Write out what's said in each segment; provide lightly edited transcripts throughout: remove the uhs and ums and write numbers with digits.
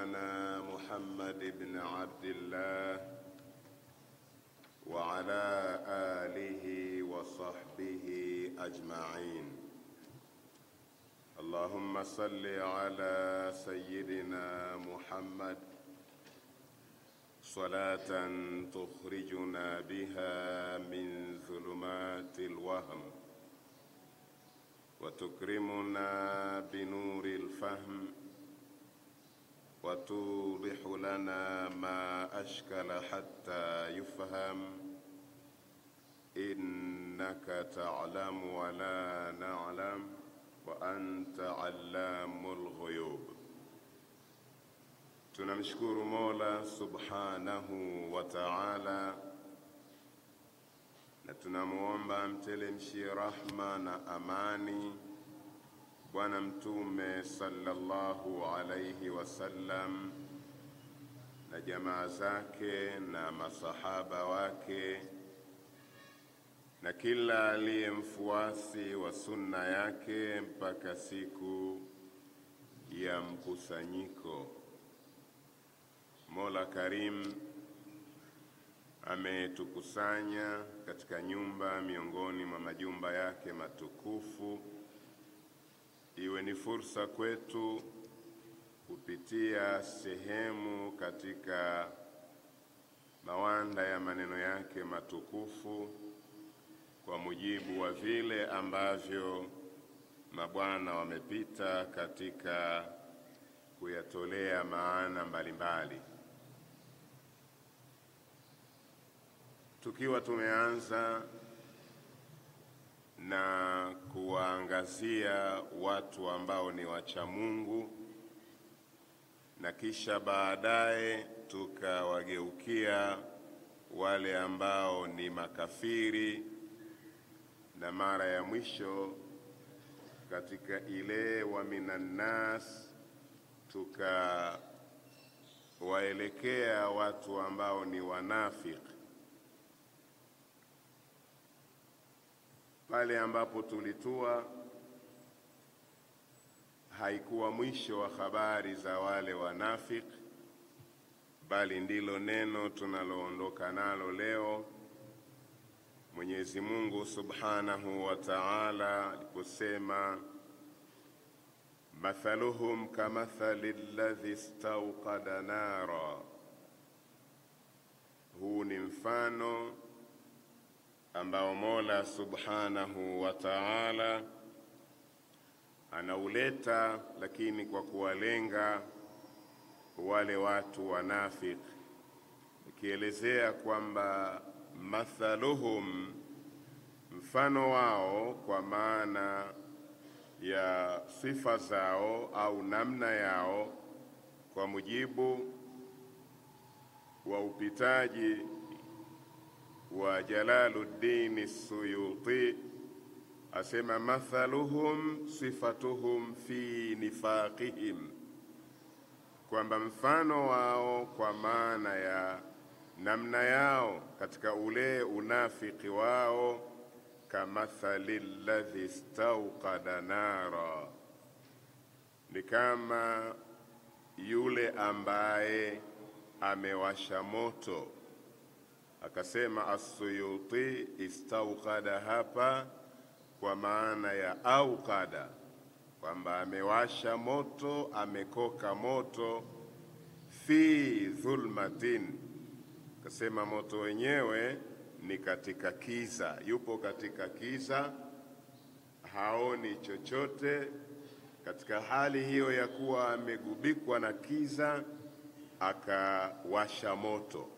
مولانا محمد بن عبد الله وعلى آله وصحبه أجمعين. اللهم صل على سيدنا محمد صلاة تخرجنا بها من ظلمات الوهم وتكرمنا بنور الفهم وتوضح لنا ما أشكل حتى يفهم، إنك تعلم ولا نعلم وأنت علام الغيوب. Tunamshukuru Mola Subhanahu wa Ta'ala na tunamuomba mtelemshi rahma na amani Bwana Mtume sallallahu alayhi wasallam na jamaa zake na masahaba wake na kila aliyemfuasi wa sunna yake mpaka siku ya mkusanyiko. Mola Karim ametukusanya katika nyumba miongoni mwa majumba yake matukufu. Iwe ni fursa kwetu kupitia sehemu katika mawanda ya maneno yake matukufu kwa mujibu wa vile ambavyo mabwana wamepita katika kuyatolea maana mbalimbali. Tukiwa tumeanza na kuwaangazia watu ambao ni wacha Mungu na kisha baadaye tukawageukia wale ambao ni makafiri, na mara ya mwisho katika ile wa minan nas tukawaelekea watu ambao ni wanafiki. Pale ambapo tulitua haikuwa mwisho wa habari za wale wanafiki, bali ndilo neno tunaloondoka nalo leo. Mwenyezi Mungu Subhanahu wa Ta'ala aliposema mathaluhum kamathali alladhi istawqada nara, huu ni mfano ambao Mola Subhanahu wa Ta'ala anauleta, lakini kwa kuwalenga wale watu wanafiki, ikielezea kwamba mathaluhum, mfano wao, kwa maana ya sifa zao au namna yao kwa mujibu wa upitaji wa Jalaluddin Suyuti, asema mathaluhum sifatuhum fi nifaqihim, kwamba mfano wao kwa maana ya namna yao katika ule unafiki wao, kamathali alladhi istawqada nara, ni kama yule ambaye amewasha moto. Akasema As-Suyuti istawqada hapa kwa maana ya auqada, kwamba amewasha moto, amekoka moto, fi dhulmatin, akasema moto wenyewe ni katika kiza, yupo katika kiza, haoni chochote. Katika hali hiyo ya kuwa amegubikwa na kiza, akawasha moto.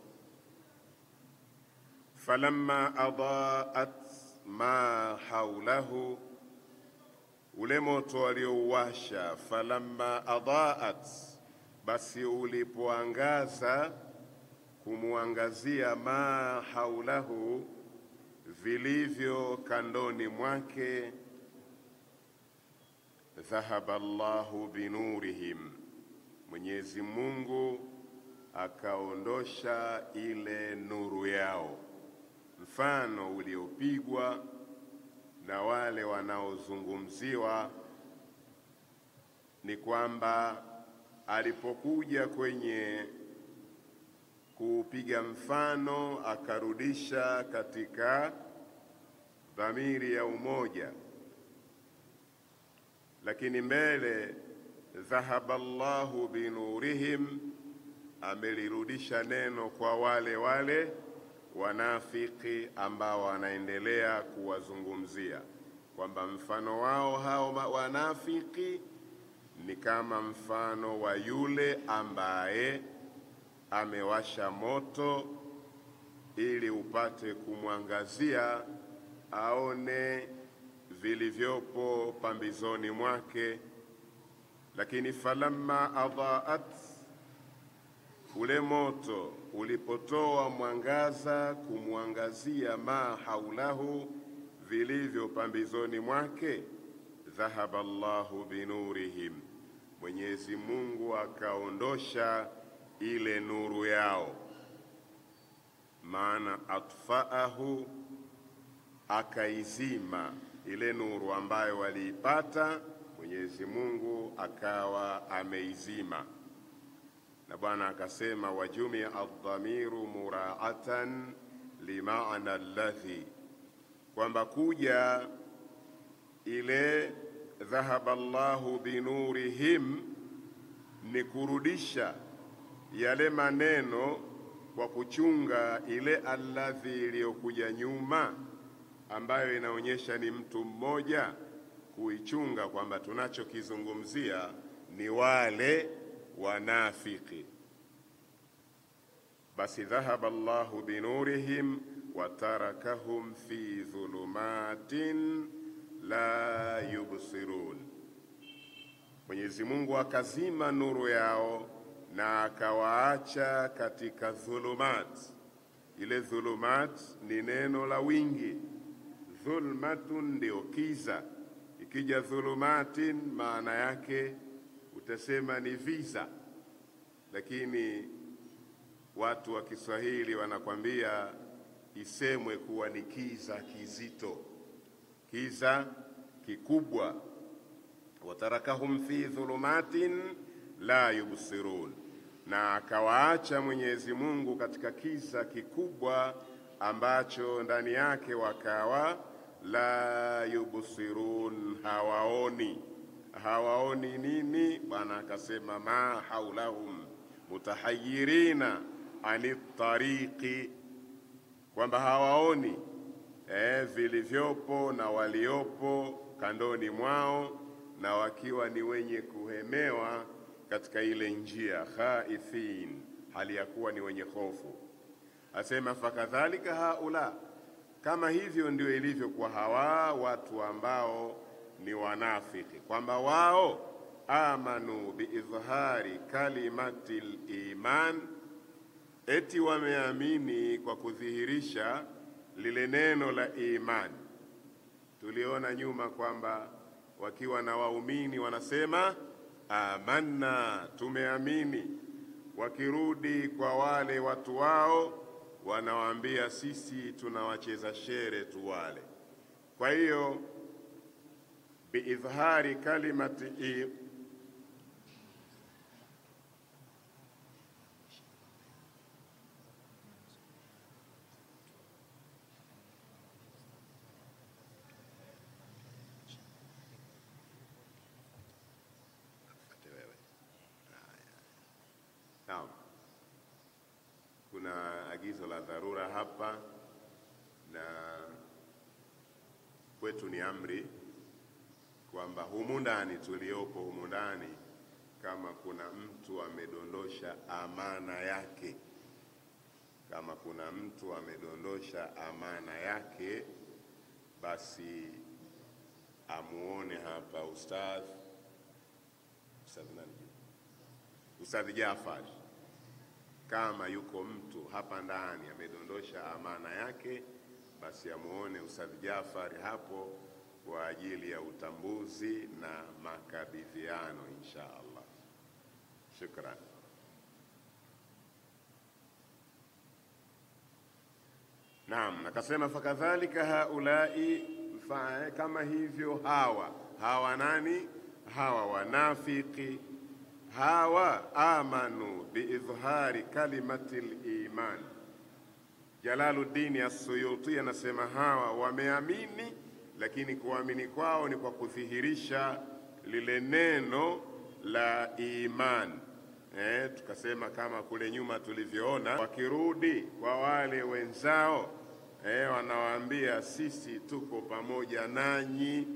Falamma adaat ma haulahu, ule moto aliouwasha, falamma adaat, basi ulipoangaza, kumuangazia ma haulahu, vilivyo kandoni mwake, dhahaba Allahu binurihim, Mwenyezi Mungu akaondosha ile nuru yao. Mfano uliopigwa na wale wanaozungumziwa ni kwamba alipokuja kwenye kupiga mfano akarudisha katika dhamiri ya umoja, lakini mbele dhahaba Allahu binurihim amelirudisha neno kwa wale wale wanafiki ambao wanaendelea kuwazungumzia kwamba mfano wao hao wanafiki ni kama mfano wa yule ambaye amewasha moto ili upate kumwangazia aone vilivyopo pambizoni mwake, lakini falamma adhaat, ule moto ulipotoa mwangaza kumwangazia ma haulahu, vilivyo pambizoni mwake, dhahaba Allahu binurihim, Mwenyezi Mungu akaondosha ile nuru yao. Maana atfaahu, akaizima ile nuru ambayo waliipata, Mwenyezi Mungu akawa ameizima. Na Bwana akasema wajumia adh-dhamiru mura'atan limaana alladhi, kwamba kuja ile dhahaba Allahu binurihim ni kurudisha yale maneno kwa kuchunga ile alladhi iliyokuja nyuma, ambayo inaonyesha ni mtu mmoja, kuichunga kwamba tunachokizungumzia ni wale wanafiki. Basi dhahaba Allahu binurihim wa tarakahum fi dhulumatin la yubsirun, Mwenyezi Mungu akazima nuru yao na akawaacha katika dhulumat. Ile dhulumat ni neno la wingi, dhulmatun ndio kiza. Ikija dhulumatin maana yake utasema ni viza, lakini watu wa Kiswahili wanakwambia isemwe kuwa ni kiza kizito, kiza kikubwa. Watarakahum fi dhulumatin la yubsirun, na akawaacha Mwenyezi Mungu katika kiza kikubwa ambacho ndani yake wakawa la yubsirun, hawaoni. Hawaoni nini? Bwana akasema ma haulahum mutahayirina anit tariqi, kwamba hawaoni vilivyopo na waliopo kandoni mwao, na wakiwa ni wenye kuhemewa katika ile njia, khaifin, hali ya kuwa ni wenye hofu. Asema fakadhalika haula, kama hivyo ndio ilivyo kwa hawa watu ambao ni wanafiki, kwamba wao amanu biizhari kalimatil iman, eti wameamini kwa kudhihirisha lile neno la iman. Tuliona nyuma kwamba wakiwa na waumini wanasema amanna, tumeamini. Wakirudi kwa wale watu wao wanawaambia sisi tunawacheza shere tu wale. Kwa hiyo biizhari kalimati Naam, kuna agizo la dharura hapa, na kwetu ni amri kwamba humu ndani tuliopo humu ndani, kama kuna mtu amedondosha amana yake, kama kuna mtu amedondosha amana yake, basi amuone hapa Ustadh Jafar. Kama yuko mtu hapa ndani amedondosha amana yake, basi amuone Ustadh Jafar hapo kwa ajili ya utambuzi na makabidhiano insha Allah. Shukran. Naam, nakasema fakadhalika haulai, kama hivyo hawa nani? Hawa wanafiki, hawa amanu biidhhari kalimati liman. Jalaluddin As-Suyuti anasema hawa wameamini, lakini kuamini kwao ni kwa kudhihirisha lile neno la iman. Tukasema kama kule nyuma tulivyoona, wakirudi kwa wale wenzao wanawaambia sisi tuko pamoja nanyi.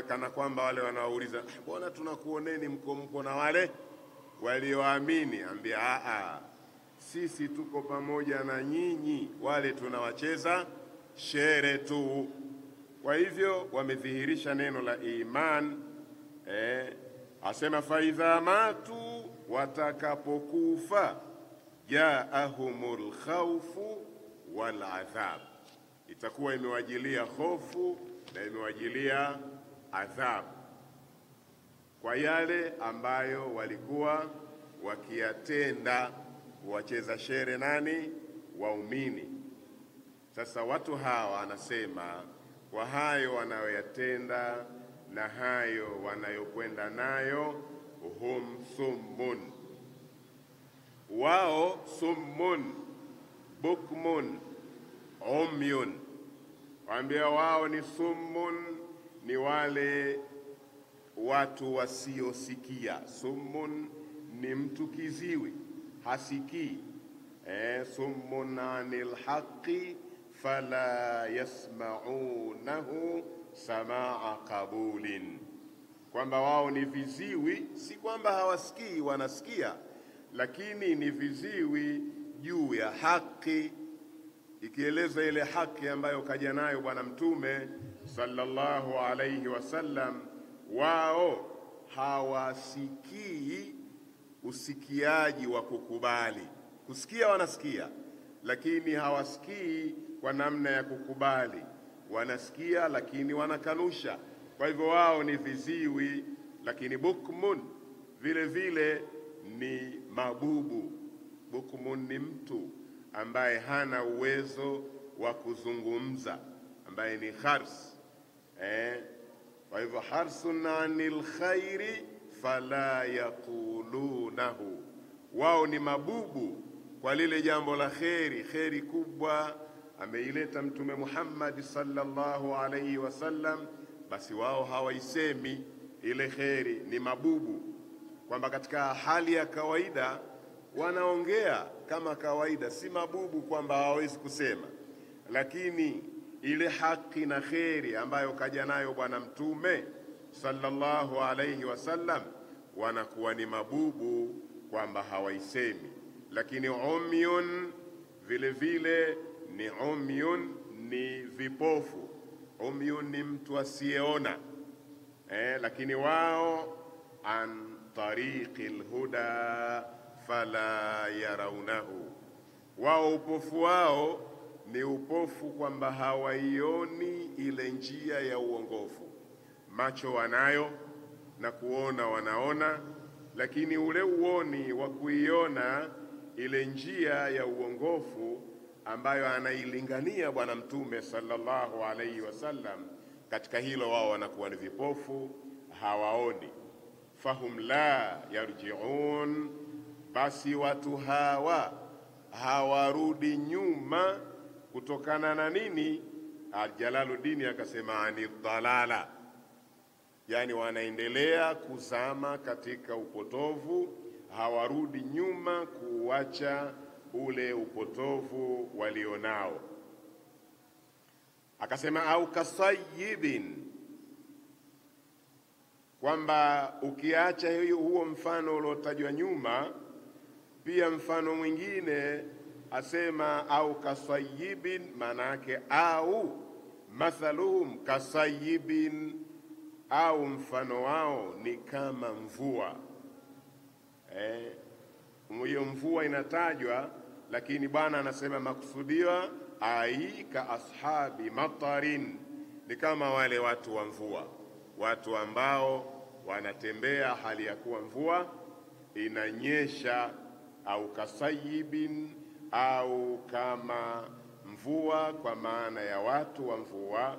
Kana kwamba wale wanawauliza, mbona tunakuoneni mko na wale walioamini? Ambia sisi tuko pamoja na nyinyi, wale tunawacheza shere tu. Kwa hivyo wamedhihirisha neno la iman. Asema faidha matu, watakapokufa, jaahumul khawfu wal adhab, itakuwa imewajilia hofu na imewajilia adhabu kwa yale ambayo walikuwa wakiyatenda, wacheza shere nani? Waumini. Sasa watu hawa anasema kwa hayo wanayoyatenda na hayo wanayokwenda nayo, hum summun, wao summun bukmun umyun. Waambia wao ni summun, ni wale watu wasiosikia. Summun ni mtu kiziwi, hasikii. Summun anil haqqi fala yasma'unahu samaa qabulin, kwamba wao ni viziwi, si kwamba hawasikii, wanasikia, lakini ni viziwi juu ya haki, ikieleza ile haki ambayo kaja nayo Bwana Mtume sallallahu alayhi wasallam. Wao hawasikii usikiaji wa kukubali. Kusikia wanasikia, lakini hawasikii kwa namna ya kukubali. Wanasikia lakini wanakanusha. Kwa hivyo wao ni viziwi. Lakini bukmun vile vile ni mabubu. Bukmun ni mtu ambaye hana uwezo wa kuzungumza, ambaye ni khars. Kwa hivyo harsun anil khairi fala yaqulunahu, wao ni mabubu kwa lile jambo la kheri kubwa ameileta Mtume Muhammad sallallahu alayhi wasallam, basi wao hawaisemi ile kheri. Ni mabubu, kwamba katika hali ya kawaida wanaongea kama kawaida, si mabubu kwamba hawawezi kusema, lakini ile haki na kheri ambayo kaja nayo Bwana Mtume sallallahu alayhi wasallam, wanakuwa ni mabubu kwamba hawaisemi. Lakini umyun vile vile ni umyun, ni vipofu. Umyun ni mtu asiyeona, lakini wao an tariqil huda fala yarawnahu, wao upofu wao ni upofu kwamba hawaioni ile njia ya uongofu. Macho wanayo na kuona wanaona, lakini ule uoni wa kuiona ile njia ya uongofu ambayo anailingania Bwana Mtume sallallahu alayhi wasallam, katika hilo wao wanakuwa ni vipofu, hawaoni. Fahum la yarji'un, basi watu hawa hawarudi nyuma kutokana na nini? Jalaluddin akasema ani dhalala, yani wanaendelea kuzama katika upotovu, hawarudi nyuma kuacha ule upotovu walionao. Akasema au kasayibin, kwamba ukiacha huo mfano uliotajwa nyuma, pia mfano mwingine asema au kasayibin, maana yake au mathaluhum kasayibin, au mfano wao ni kama mvua. Hiyo mvua inatajwa, lakini Bwana anasema makusudiwa ai ka ashabi matarin, ni kama wale watu wa mvua, watu ambao wanatembea hali ya kuwa mvua inanyesha. Au kasayibin, au kama mvua kwa maana ya watu wa mvua,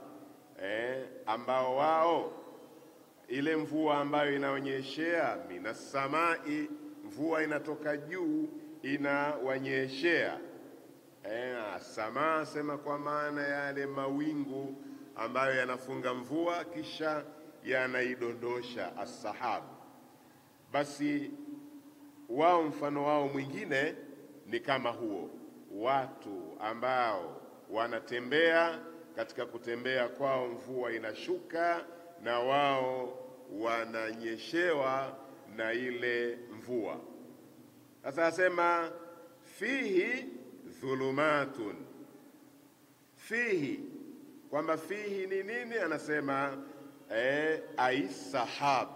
ambao wao ile mvua ambayo inaonyeshea minas samai, mvua inatoka juu inawanyeshea. Samaa sema kwa maana yale mawingu ambayo yanafunga mvua kisha yanaidondosha, as-sahab. Basi wao mfano wao mwingine ni kama huo, watu ambao wanatembea, katika kutembea kwao mvua inashuka na wao wananyeshewa na ile mvua. Sasa asema fihi dhulumatun, fihi, kwamba fihi ni nini? Anasema sahab,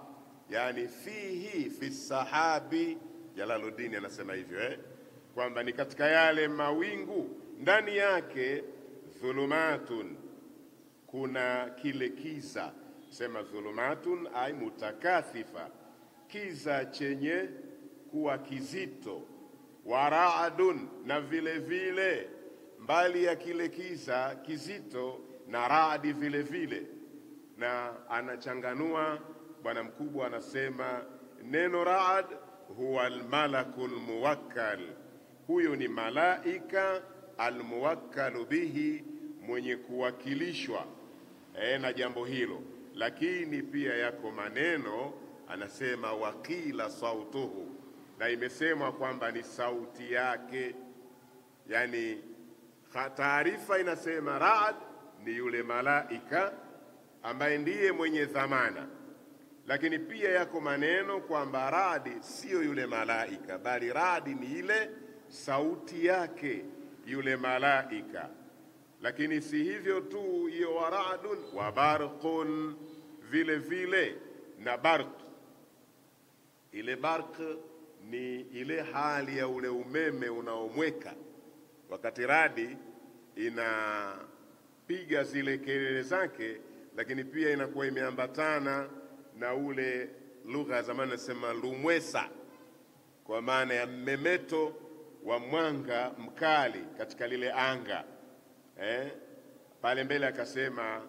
yani fihi fi sahabi. Jalaluddin anasema hivyo kwamba ni katika yale mawingu, ndani yake dhulumatun, kuna kile kiza. Sema dhulumatun ay mutakathifa, kiza chenye kuwa kizito. Waraadun, na vile vile mbali ya kile kiza kizito na raadi vile vile. Na anachanganua bwana mkubwa, anasema neno raad huwa almalakul muwakkal, huyo ni malaika almuwakkalu bihi, mwenye kuwakilishwa na jambo hilo. Lakini pia yako maneno anasema wakila sautuhu, na imesemwa kwamba ni sauti yake. Yani taarifa inasema raad ni yule malaika ambaye ndiye mwenye dhamana, lakini pia yako maneno kwamba radi sio yule malaika, bali radi ni ile sauti yake yule malaika. Lakini si hivyo tu, hiyo waradun wa barqun, vile vile na barq. Ile barq ni ile hali ya ule umeme unaomweka wakati radi inapiga zile kelele zake, lakini pia inakuwa imeambatana na ule lugha ya zamani nasema lumwesa, kwa maana ya mmemeto wa mwanga mkali katika lile anga. Pale mbele akasema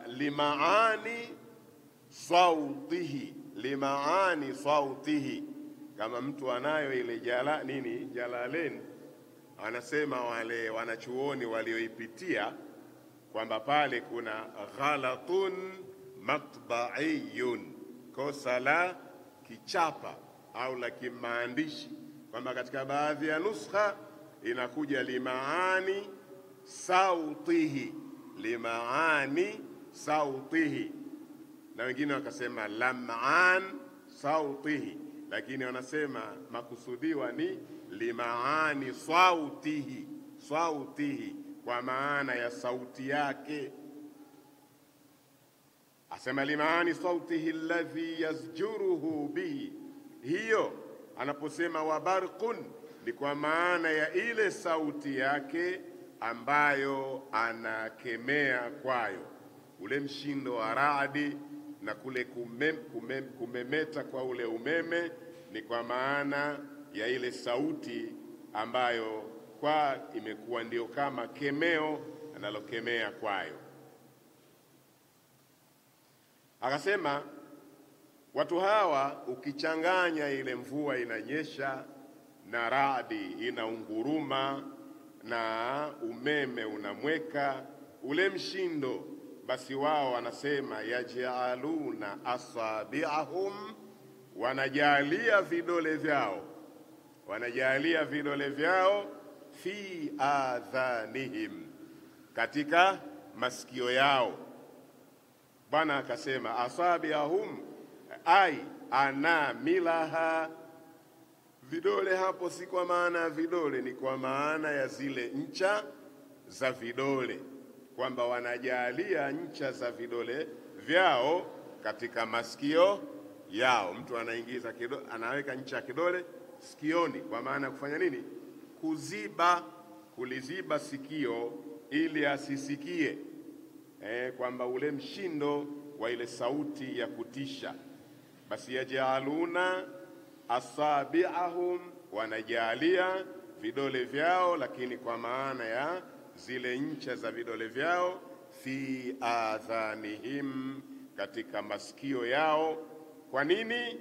limaani sautihi, limaani sautihi. Kama mtu anayo ile Jalalain, anasema wale wanachuoni walioipitia kwamba pale kuna ghalatun matba'iyun, kosa la kichapa au la kimaandishi, kwamba katika baadhi ya nuskha inakuja limaani sautihi, limaani sautihi, na wengine wakasema lam'an sautihi, lakini wanasema makusudiwa ni limaani sautihi, sautihi kwa maana ya sauti yake. Asema limaani sautihi alladhi yazjuruhu bihi, hiyo anaposema wabarqun ni kwa maana ya ile sauti yake ambayo anakemea kwayo, ule mshindo wa radi na kule kumemeta kwa ule umeme, ni kwa maana ya ile sauti ambayo kwa imekuwa ndio kama kemeo analokemea kwayo. Akasema watu hawa ukichanganya ile mvua inanyesha na radi inaunguruma na umeme unamweka ule mshindo, basi wao wanasema yaj'aluna asabi'ahum, wanajalia vidole vyao, wanajalia vidole vyao fi adhanihim, katika masikio yao. Bwana akasema asabi'ahum ay anamilaha, vidole hapo si kwa maana ya vidole, ni kwa maana ya zile ncha za vidole, kwamba wanajalia ncha za vidole vyao katika masikio yao. Mtu anaingiza kidole, anaweka ncha ya kidole sikioni, kwa maana kufanya nini? Kuziba, kuliziba sikio ili asisikie kwamba ule mshindo wa ile sauti ya kutisha. Basi yaj'aluna asabi'ahum, wanajalia vidole vyao, lakini kwa maana ya zile ncha za vidole vyao fi adhanihim, katika masikio yao. Kwa nini?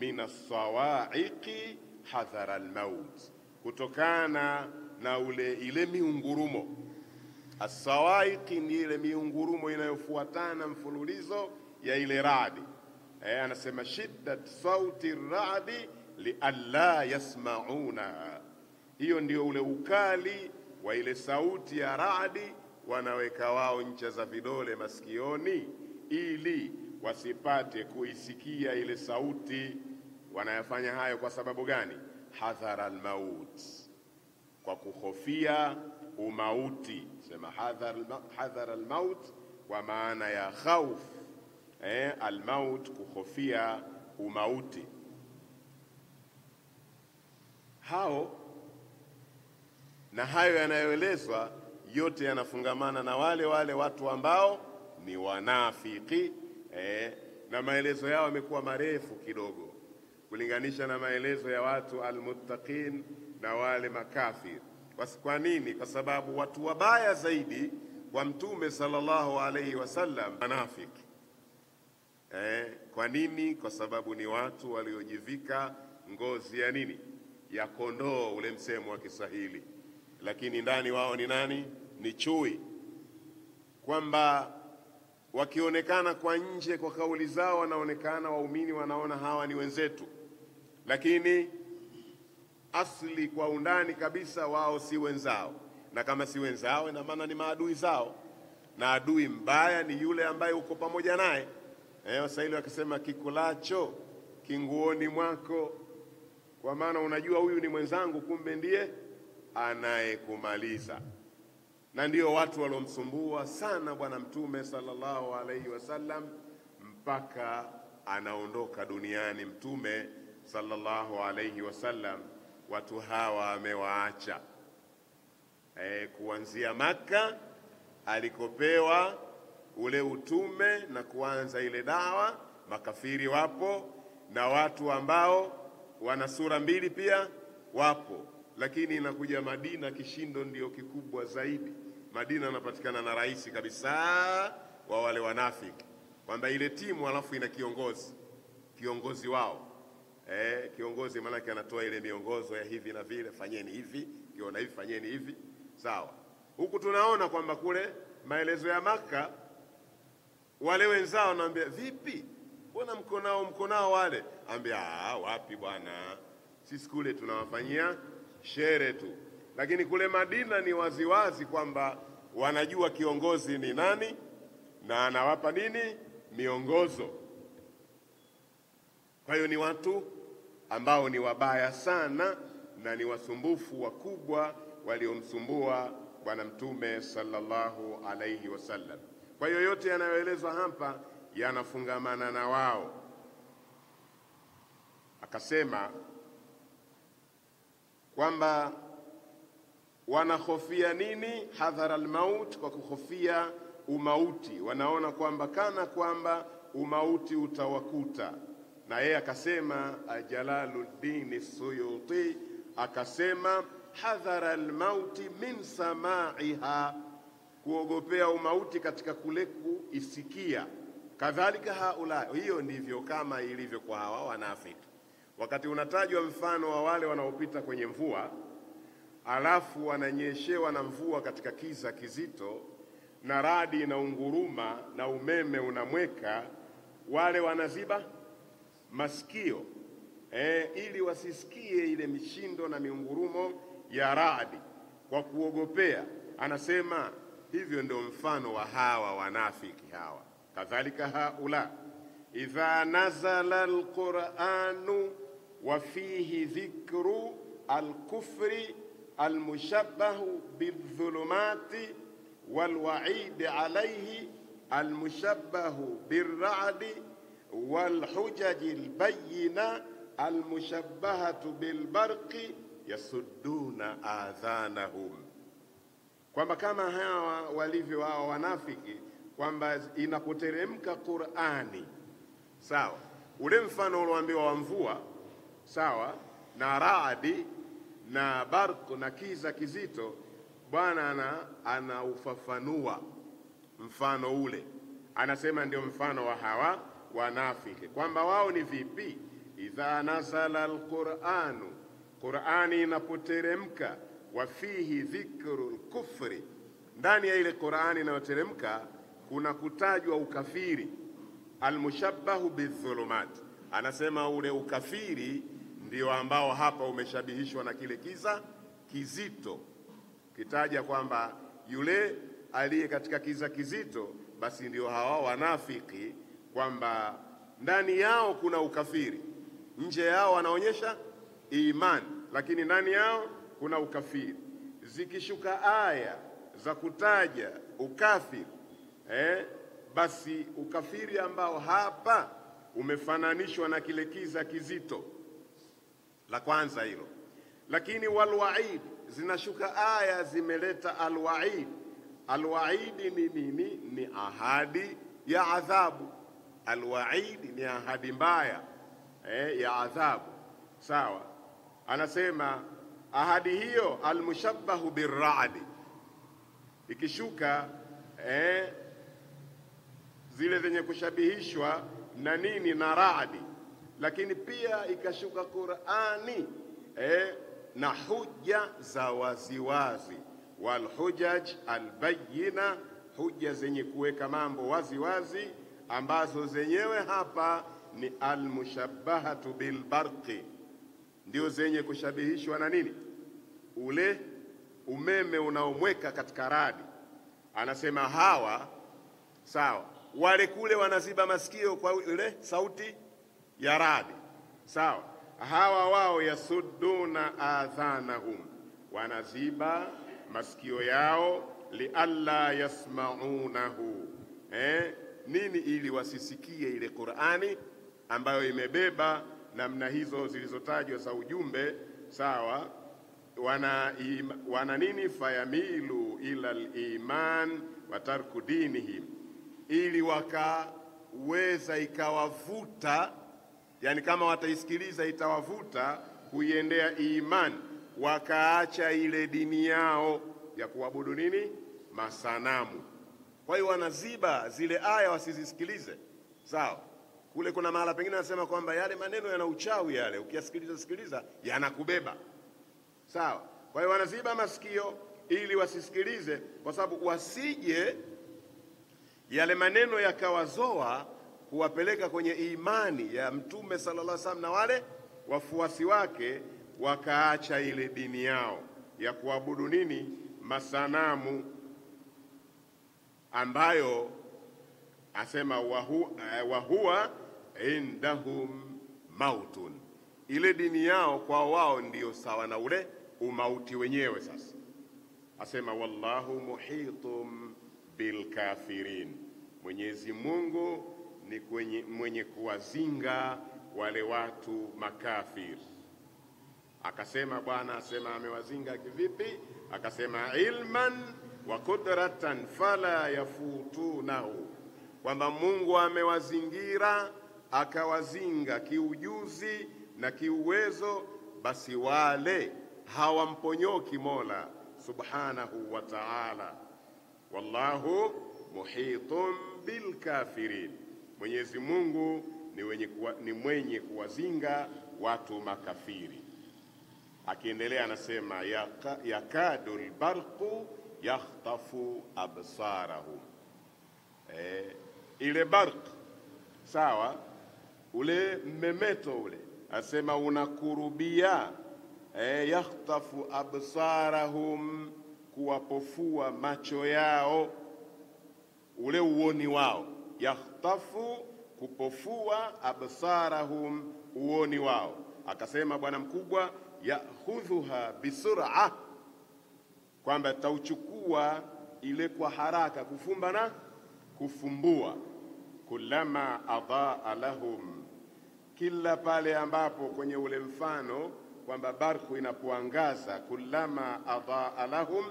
Minasawaiqi hadhara almaut, kutokana na ile miungurumo. Asawaiqi ni ile miungurumo inayofuatana mfululizo ya ile radi. Anasema shiddat sauti radi li alla yasmauna, hiyo ndio ule ukali wa ile sauti ya radi. Wanaweka wao ncha za vidole masikioni ili wasipate kuisikia ile sauti. Wanayafanya hayo kwa sababu gani? Hadhara almaut, kwa kuhofia umauti. Sema hadhara almaut kwa maana ya khauf, almaut, kuhofia umauti. Hao na hayo yanayoelezwa yote yanafungamana na wale watu ambao ni wanafiki, na maelezo yao yamekuwa marefu kidogo kulinganisha na maelezo ya watu almuttaqin na wale makafir. Kwa nini? Kwa sababu watu wabaya zaidi kwa Mtume sallallahu alayhi wasallam wanafiki. Kwa nini? Kwa sababu ni watu waliojivika ngozi ya nini? Ya kondoo, ule msemo wa Kiswahili, lakini ndani wao ni nani? Ni chui. Kwamba wakionekana kwa nje kwa kauli zao wanaonekana waumini, wanaona hawa ni wenzetu, lakini asli kwa undani kabisa wao si wenzao, na kama si wenzao ina maana ni maadui zao, na adui mbaya ni yule ambaye uko pamoja naye. Waswahili wakisema kikulacho kinguoni mwako, kwa maana unajua huyu ni mwenzangu, kumbe ndiye anayekumaliza. Na ndio watu walomsumbua sana Bwana Mtume sallallahu alaihi wasallam mpaka anaondoka duniani Mtume sallallahu alaihi wasallam. Watu hawa amewaacha kuanzia Makka alikopewa ule utume na kuanza ile dawa. Makafiri wapo na watu ambao wana sura mbili pia wapo, lakini inakuja Madina, kishindo ndio kikubwa zaidi. Madina anapatikana na rais kabisa wa wale wanafiki, kwamba ile timu alafu ina kiongozi wao. Kiongozi maana anatoa ile miongozo ya hivi na vile, fanyeni hivi, kiona hivi fanyeni hivi, sawa. Huku tunaona kwamba kule maelezo ya Makka wale wenzao wanaambia, vipi mbona mkonao wale? Ambia wapi bwana, sisi kule tunawafanyia shere tu. Lakini kule Madina ni waziwazi kwamba wanajua kiongozi ni nani na anawapa nini miongozo. Kwa hiyo ni watu ambao ni wabaya sana na ni wasumbufu wakubwa waliomsumbua Bwana Mtume sallallahu alayhi wasallam. Kwa hiyo yote yanayoelezwa hapa yanafungamana na wao. Akasema kwamba wanahofia nini? Hadhara almaut, kwa kuhofia umauti. Wanaona kwamba kana kwamba umauti utawakuta. Na yeye akasema, Jalaluddin Suyuti akasema, hadhara almauti min samaiha, kuogopea umauti katika kule kuisikia. Kadhalika haula, hiyo ndivyo kama ilivyo kwa hawa wanafiki. Wakati unatajwa mfano wa wale wanaopita kwenye mvua, alafu wananyeshewa na mvua katika kiza kizito, na radi inaunguruma na umeme unamweka, wale wanaziba masikio ili wasisikie ile mishindo na miungurumo ya radi kwa kuogopea. Anasema hivyo ndio mfano wa hawa wanafiki hawa. Kadhalika haula, idha nazala alquranu wa fihi dhikru alkufri almushabbahu bidhulumati walwaidi alayhi almushabbahu birra'di walhujaji albayina almushabbahatu bilbarqi yasudduna adhanahum, kwamba kama hawa walivyo hawa wanafiki, kwamba inapoteremka Qur'ani, sawa, ule mfano ulioambiwa wa mvua, sawa, na radi na barq na kiza kizito, Bwana anaufafanua mfano ule. Anasema ndio mfano wa hawa wanafiki, kwamba wao ni vipi? Idha nazala alquranu, Qurani inapoteremka, wa fihi dhikru alkufri, ndani ya ile Qurani inayoteremka kuna kutajwa ukafiri, almushabbahu bidhulumat, anasema ule ukafiri ndio ambao hapa umeshabihishwa na kile kiza kizito, kitaja kwamba yule aliye katika kiza kizito, basi ndio hawa wanafiki, kwamba ndani yao kuna ukafiri, nje yao wanaonyesha imani, lakini ndani yao kuna ukafiri. Zikishuka aya za kutaja ukafiri, basi ukafiri ambao hapa umefananishwa na kile kiza kizito, la kwanza hilo. Lakini walwaid, zinashuka aya zimeleta alwaid. Alwaidi ni nini? Ni ahadi ya adhabu. Alwaidi ni ahadi mbaya ya adhabu, sawa. Anasema ahadi hiyo almushabbahu birra'di, ikishuka zile zenye kushabihishwa na nini? Na ra'di. Lakini pia ikashuka Qur'ani na hujja za waziwazi, walhujaj albayina, hujja zenye kuweka mambo waziwazi, ambazo zenyewe hapa ni almushabbahatu bilbarqi, ndio zenye kushabihishwa na nini? Ule umeme unaomweka katika radi. Anasema hawa, sawa, wale kule wanaziba masikio kwa ile sauti ya radi, sawa. Hawa wao yasudduna adhanahum, wanaziba masikio yao, lialla yasmaunahu, nini? Ili wasisikie ile Qur'ani ambayo imebeba namna hizo zilizotajwa za ujumbe, sawa. Wana nini? Fayamilu ila al-iman wa tarku dinihim, ili wakaweza ikawavuta, yani kama wataisikiliza itawavuta kuiendea imani, wakaacha ile dini yao ya kuabudu nini? Masanamu. Kwa hiyo wanaziba zile aya wasizisikilize, sawa. Kule kuna mahala pengine anasema kwamba yale maneno yana uchawi, yale ukiyasikiliza yanakubeba, sawa. Kwa hiyo wanaziba masikio ili wasisikilize, kwa sababu wasije yale maneno yakawazoa kuwapeleka kwenye imani ya Mtume sallallahu alaihi wasallam na wale wafuasi wake, wakaacha ile dini yao ya kuabudu nini? Masanamu, ambayo asema wahuwa indahum mautun, ile dini yao kwa wao ndiyo sawa na ule umauti wenyewe. Sasa asema wallahu muhitum bilkafirin, Mwenyezi Mungu ni mwenye kuwazinga wale watu makafir. Akasema Bwana, asema amewazinga kivipi? Akasema ilman wa qudratan fala yafutunahu, kwamba Mungu amewazingira akawazinga kiujuzi na kiuwezo, basi wale hawamponyoki Mola subhanahu wa ta'ala. Wallahu muhitun bilkafirin, Mwenyezi Mungu ni mwenye kuwazinga watu makafiri. Akiendelea anasema yakadu albarqu yakhtafu absarahum, ile barq, sawa, ule mmemeto ule, asema unakurubia, yakhtafu absarahum, kuwapofua macho yao, ule uoni wao. Yakhtafu, kupofua, absarahum, uoni wao. Akasema bwana mkubwa, yakhudhuha bisur'a, kwamba tauchukua ile kwa haraka, kufumba na kufumbua. Kullama adaa lahum, kila pale ambapo kwenye ule mfano kwamba barku inapoangaza, kullama adaa lahum,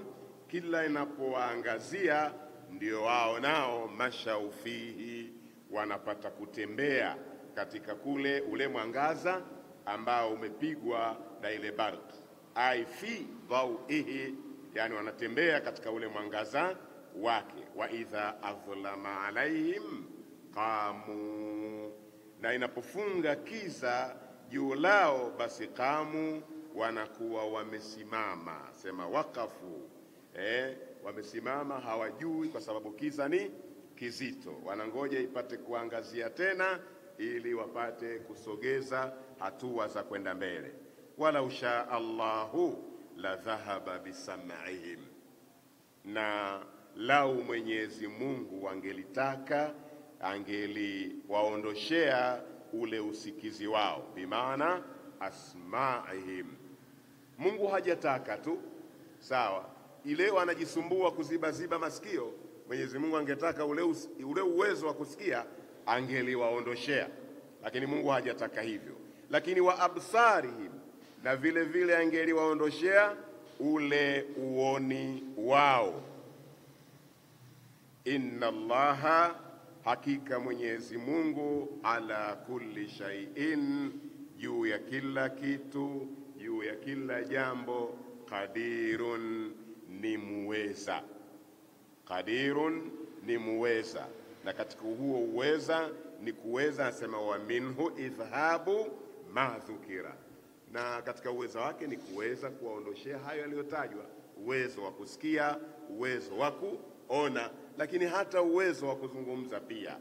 kila inapoangazia, ndio wao nao mashau fihi, wanapata kutembea katika kule ule mwangaza ambao umepigwa na ile barq. Ai fi dhawihi, yani wanatembea katika ule mwangaza wake. Wa idha adhlama alaihim qamu, na inapofunga kiza juu lao basi qamu, wanakuwa wamesimama. Sema wakafu, wamesimama, hawajui kwa sababu kiza ni kizito, wanangoja ipate kuangazia tena ili wapate kusogeza hatua za kwenda mbele. Walau shaa Allahu la dhahaba bisam'ihim, na lau Mwenyezi Mungu angelitaka angeliwaondoshea ule usikizi wao, bimaana asma'ihim. Mungu hajataka tu, sawa, ile wanajisumbua kuziba masikio. Mwenyezi Mungu angetaka ule uwezo wa kusikia angeliwaondoshea, lakini Mungu hajataka hivyo. Lakini wa absarihim, na vile vile angeliwaondoshea ule uoni wao. Inna Allaha, hakika Mwenyezi Mungu, ala kulli shay'in, juu ya kila kitu, juu ya kila jambo, qadirun, ni muweza. Qadirun, ni muweza, na katika huo uweza ni kuweza, asema wa minhu idhhabu ma dhukira, na katika uwezo wake ni kuweza kuwaondoshea hayo yaliyotajwa, uwezo wa kusikia, uwezo wa kuona, lakini hata uwezo wa kuzungumza pia.